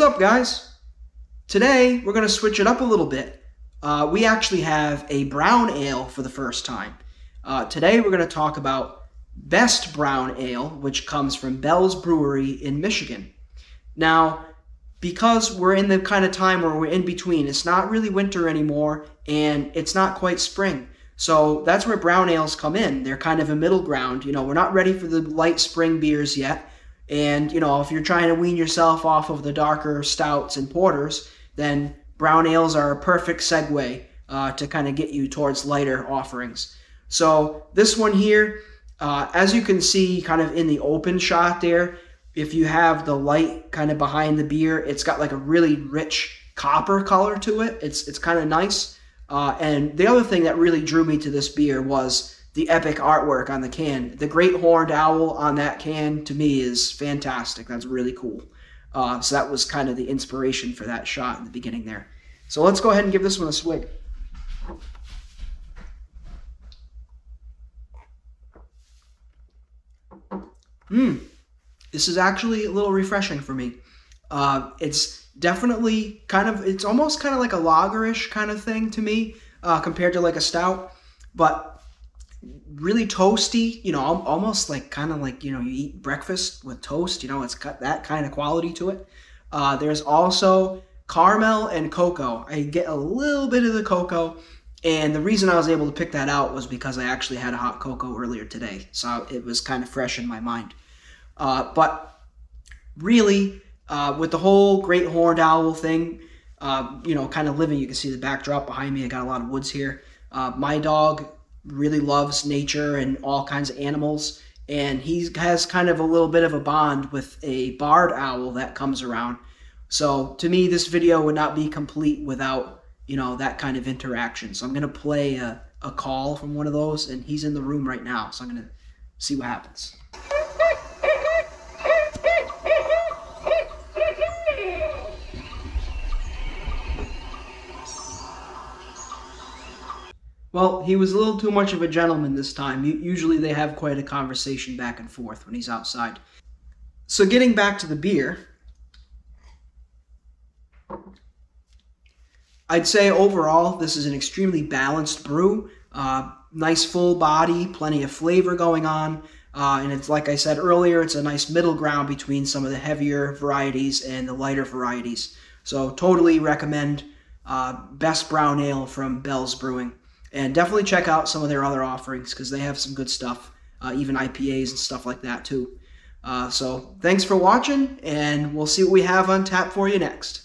What's up, guys? Today we're going to switch it up a little bit. We actually have a brown ale for the first time. Today we're going to talk about Best Brown Ale, which comes from Bell's Brewery in Michigan. Now, because we're in the kind of time where we're in between, it's not really winter anymore and it's not quite spring. So that's where brown ales come in. They're kind of a middle ground. You know, we're not ready for the light spring beers yet. And, you know, if you're trying to wean yourself off of the darker stouts and porters, then brown ales are a perfect segue to kind of get you towards lighter offerings. So this one here, as you can see kind of in the open shot there, if you have the light kind of behind the beer, it's got like a really rich copper color to it. It's kind of nice. And the other thing that really drew me to this beer was the epic artwork on the can. The great horned owl on that can, to me, is fantastic. That's really cool. So that was kind of the inspiration for that shot in the beginning there. So let's go ahead and give this one a swig. This is actually a little refreshing for me. It's definitely it's almost kind of like a lagerish kind of thing to me compared to like a stout, but really toasty, you know, almost like kind of like, you know, you eat breakfast with toast, you know, it's got that kind of quality to it. There's also caramel and cocoa. I get a little bit of the cocoa, and the reason I was able to pick that out was because I actually had a hot cocoa earlier today, so it was kind of fresh in my mind. But really, with the whole great horned owl thing, you know, kind of living, you can see the backdrop behind me. I got a lot of woods here. My dog really loves nature and all kinds of animals, and he has kind of a little bit of a bond with a barred owl that comes around. So to me, this video would not be complete without, you know, that kind of interaction. So I'm going to play a call from one of those, and he's in the room right now, so I'm going to see what happens. Well, he was a little too much of a gentleman this time. Usually they have quite a conversation back and forth when he's outside. So getting back to the beer, I'd say overall this is an extremely balanced brew. Nice full body, plenty of flavor going on. And it's like I said earlier, it's a nice middle ground between some of the heavier varieties and the lighter varieties. So totally recommend Best Brown Ale from Bell's Brewing. And definitely check out some of their other offerings because they have some good stuff, even IPAs and stuff like that too. So thanks for watching, and we'll see what we have on tap for you next.